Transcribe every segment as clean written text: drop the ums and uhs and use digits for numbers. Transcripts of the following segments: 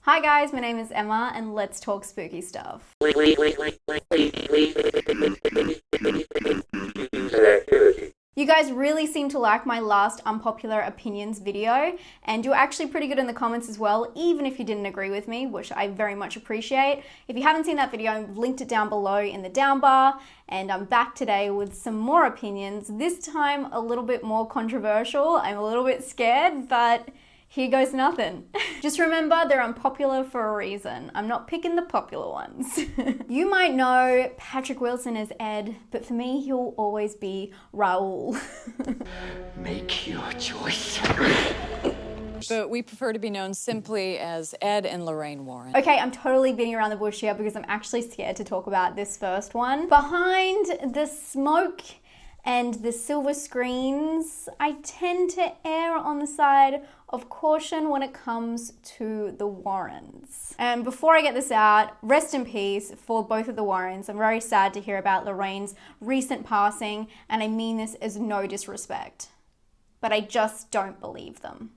Hi guys, my name is Emma and let's talk spooky stuff. You guys really seem to like my last unpopular opinions video, and you're actually pretty good in the comments as well, even if you didn't agree with me, which I very much appreciate. If you haven't seen that video, I've linked it down below in the down bar, and I'm back today with some more opinions, this time a little bit more controversial. I'm a little bit scared, but here goes nothing. Just remember, they're unpopular for a reason. I'm not picking the popular ones. You might know Patrick Wilson as Ed, but for me, he'll always be Raoul. Make your choice. But we prefer to be known simply as Ed and Lorraine Warren. Okay, I'm totally beating around the bush here because I'm actually scared to talk about this first one. Behind the smoke and the silver screens, I tend to err on the side of caution when it comes to the Warrens. And before I get this out, rest in peace for both of the Warrens. I'm very sad to hear about Lorraine's recent passing, and I mean this as no disrespect, but I just don't believe them.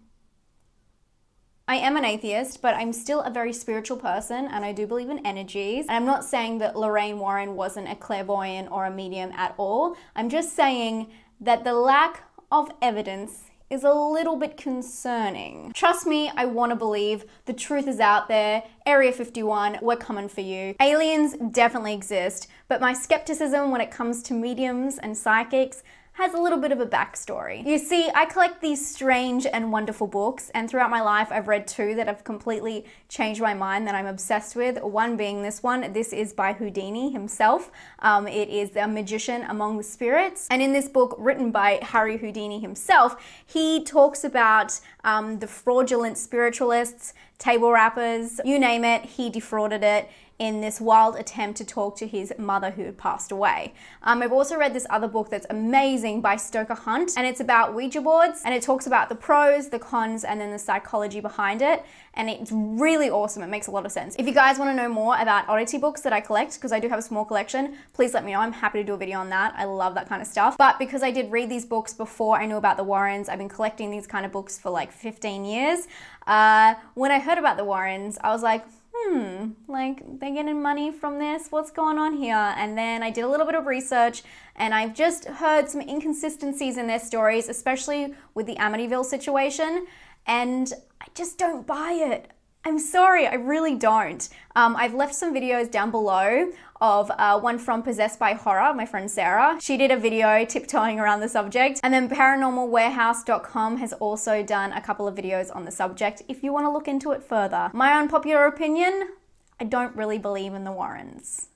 I am an atheist, but I'm still a very spiritual person and I do believe in energies. And I'm not saying that Lorraine Warren wasn't a clairvoyant or a medium at all. I'm just saying that the lack of evidence is a little bit concerning. Trust me, I want to believe the truth is out there. Area 51, we're coming for you. Aliens definitely exist, but my skepticism when it comes to mediums and psychics has a little bit of a backstory. You see, I collect these strange and wonderful books, and throughout my life I've read two that have completely changed my mind that I'm obsessed with. One being this one. This is by Houdini himself. It is A Magician Among the Spirits. And in this book, written by Harry Houdini himself, he talks about the fraudulent spiritualists, table rappers, you name it, he defrauded it in this wild attempt to talk to his mother who had passed away. I've also read this other book that's amazing by Stoker Hunt, and it's about Ouija boards, and it talks about the pros, the cons, and then the psychology behind it, and it's really awesome. It makes a lot of sense. If you guys want to know more about oddity books that I collect, because I do have a small collection, please let me know. I'm happy to do a video on that. I love that kind of stuff. But because I did read these books before I knew about the Warrens, I've been collecting these kind of books for like 15 years. When I heard about the Warrens, I was like, like they're getting money from this? What's going on here? And then I did a little bit of research and I've just heard some inconsistencies in their stories, especially with the Amityville situation, and I just don't buy it. I'm sorry, I really don't. I've left some videos down below of one from Possessed by Horror, my friend Sarah. She did a video tiptoeing around the subject. And then paranormalwarehouse.com has also done a couple of videos on the subject if you want to look into it further. My unpopular opinion, I don't really believe in the Warrens.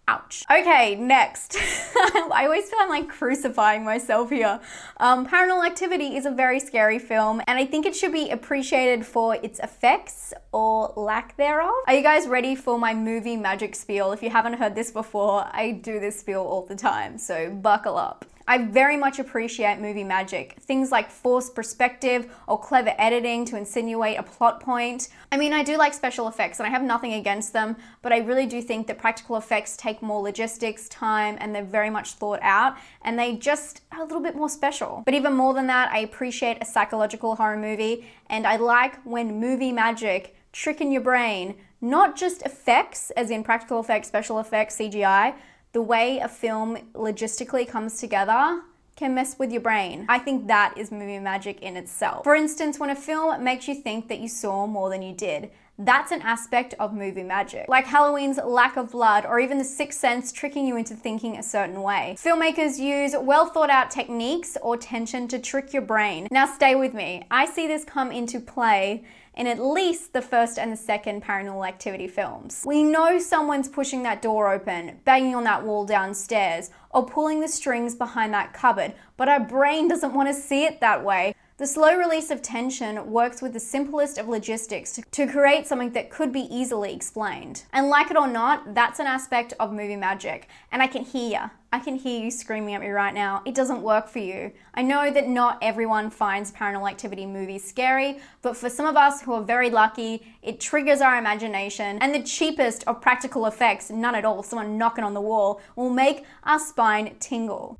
Ouch. Okay, next. I always feel I'm like crucifying myself here. Paranormal Activity is a very scary film, and I think it should be appreciated for its effects or lack thereof. Are you guys ready for my movie magic spiel? If you haven't heard this before, I do this spiel all the time, so buckle up. I very much appreciate movie magic. Things like forced perspective or clever editing to insinuate a plot point. I mean, I do like special effects and I have nothing against them, but I really do think that practical effects take more logistics, time, and they're very much thought out, and they just are a little bit more special. But even more than that, I appreciate a psychological horror movie, and I like when movie magic tricking your brain, not just effects, as in practical effects, special effects, CGI, the way a film logistically comes together can mess with your brain. I think that is movie magic in itself. For instance, when a film makes you think that you saw more than you did, that's an aspect of movie magic. Like Halloween's lack of blood, or even The Sixth Sense tricking you into thinking a certain way. Filmmakers use well thought out techniques or tension to trick your brain. Now stay with me. I see this come into play in at least the first and the second Paranormal Activity films. We know someone's pushing that door open, banging on that wall downstairs, or pulling the strings behind that cupboard, but our brain doesn't want to see it that way. The slow release of tension works with the simplest of logistics to create something that could be easily explained. And like it or not, that's an aspect of movie magic. And I can hear you. I can hear you screaming at me right now. It doesn't work for you. I know that not everyone finds Paranormal Activity movies scary, but for some of us who are very lucky, it triggers our imagination, and the cheapest of practical effects, none at all, someone knocking on the wall, will make our spine tingle.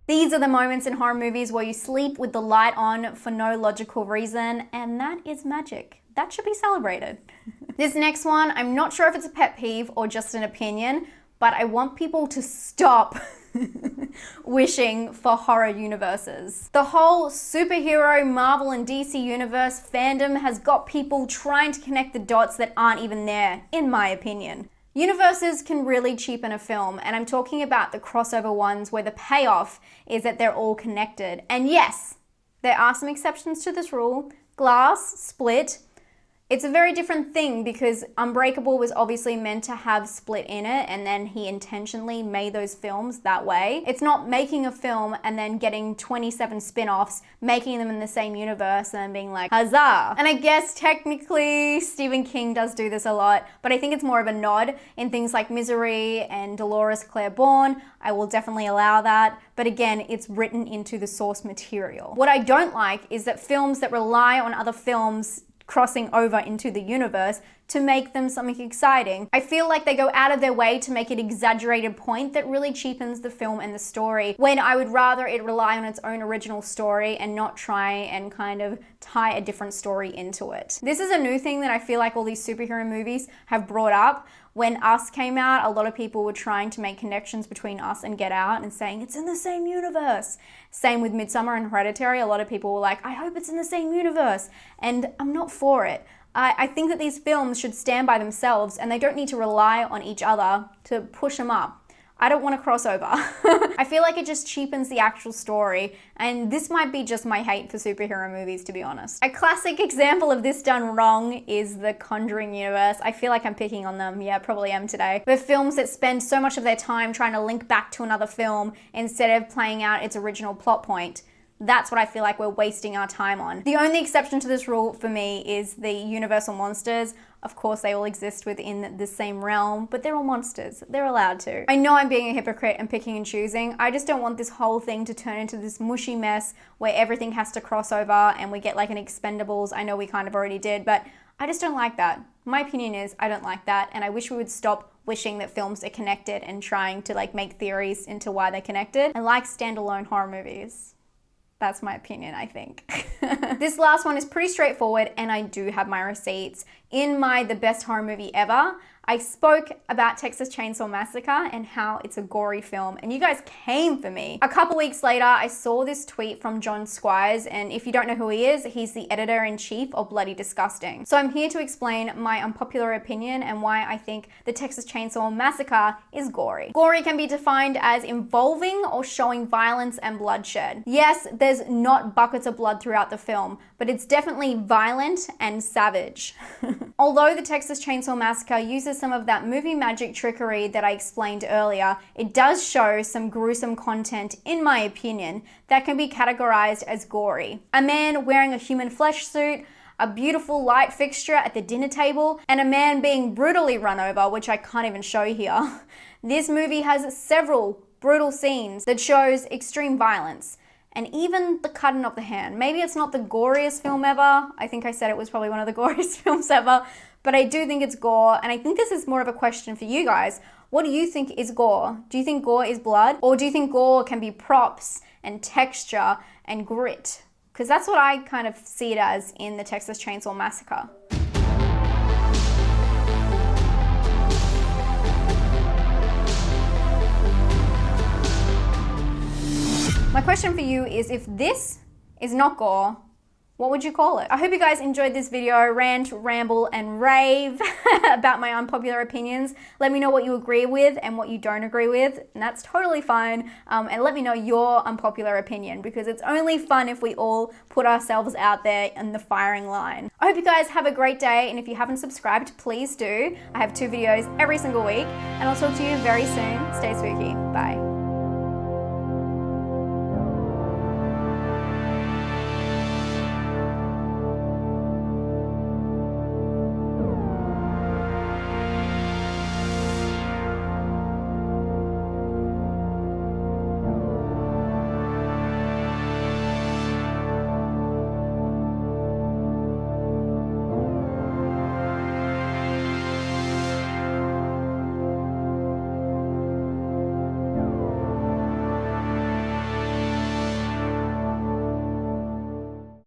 These are the moments in horror movies where you sleep with the light on for no logical reason, and that is magic. That should be celebrated. This next one, I'm not sure if it's a pet peeve or just an opinion, but I want people to stop wishing for horror universes. The whole superhero, Marvel and DC universe fandom has got people trying to connect the dots that aren't even there, in my opinion. Universes can really cheapen a film, and I'm talking about the crossover ones where the payoff is that they're all connected. And yes, there are some exceptions to this rule. Glass, Split. It's a very different thing because Unbreakable was obviously meant to have Split in it, and then he intentionally made those films that way. It's not making a film and then getting 27 spin-offs, making them in the same universe and being like, huzzah. And I guess technically Stephen King does do this a lot, but I think it's more of a nod in things like Misery and Dolores Claiborne. I will definitely allow that. But again, it's written into the source material. What I don't like is that films that rely on other films crossing over into the universe to make them something exciting. I feel like they go out of their way to make an exaggerated point that really cheapens the film and the story, when I would rather it rely on its own original story and not try and kind of tie a different story into it. This is a new thing that I feel like all these superhero movies have brought up. When Us came out, a lot of people were trying to make connections between Us and Get Out and saying it's in the same universe. Same with Midsommar and Hereditary. A lot of people were like, I hope it's in the same universe. And I'm not for it. I think that these films should stand by themselves and they don't need to rely on each other to push them up. I don't want to cross over. I feel like it just cheapens the actual story, and this might be just my hate for superhero movies, to be honest. A classic example of this done wrong is the Conjuring universe. I feel like I'm picking on them. Yeah, probably am today. The films that spend so much of their time trying to link back to another film instead of playing out its original plot point. That's what I feel like we're wasting our time on. The only exception to this rule for me is the Universal monsters. Of course, they all exist within the same realm, but they're all monsters. They're allowed to. I know I'm being a hypocrite and picking and choosing. I just don't want this whole thing to turn into this mushy mess where everything has to cross over and we get like an Expendables. I know we kind of already did, but I just don't like that. My opinion is I don't like that, and I wish we would stop wishing that films are connected and trying to like make theories into why they're connected. I like standalone horror movies. That's my opinion, I think. This last one is pretty straightforward, and I do have my receipts. In my The Best Horror Movie Ever, I spoke about Texas Chainsaw Massacre and how it's a gory film, and you guys came for me. A couple weeks later, I saw this tweet from John Squires, and if you don't know who he is, he's the editor-in-chief of Bloody Disgusting. So I'm here to explain my unpopular opinion and why I think the Texas Chainsaw Massacre is gory. Gory can be defined as involving or showing violence and bloodshed. Yes, there's not buckets of blood throughout the film, but it's definitely violent and savage. Although the Texas Chainsaw Massacre uses some of that movie magic trickery that I explained earlier, it does show some gruesome content, in my opinion, that can be categorized as gory. A man wearing a human flesh suit, a beautiful light fixture at the dinner table, and a man being brutally run over, which I can't even show here. This movie has several brutal scenes that shows extreme violence. And even the cutting of the hand. Maybe it's not the goriest film ever. I think I said it was probably one of the goriest films ever, but I do think it's gore, and I think this is more of a question for you guys. What do you think is gore? Do you think gore is blood? Or do you think gore can be props and texture and grit? Because that's what I kind of see it as in the Texas Chainsaw Massacre. My question for you is, if this is not gore, what would you call it? I hope you guys enjoyed this video, rant, ramble, and rave about my unpopular opinions. Let me know what you agree with and what you don't agree with, and that's totally fine. And let me know your unpopular opinion, because it's only fun if we all put ourselves out there in the firing line. I hope you guys have a great day, and if you haven't subscribed, please do. I have 2 videos every single week, and I'll talk to you very soon. Stay spooky. Bye.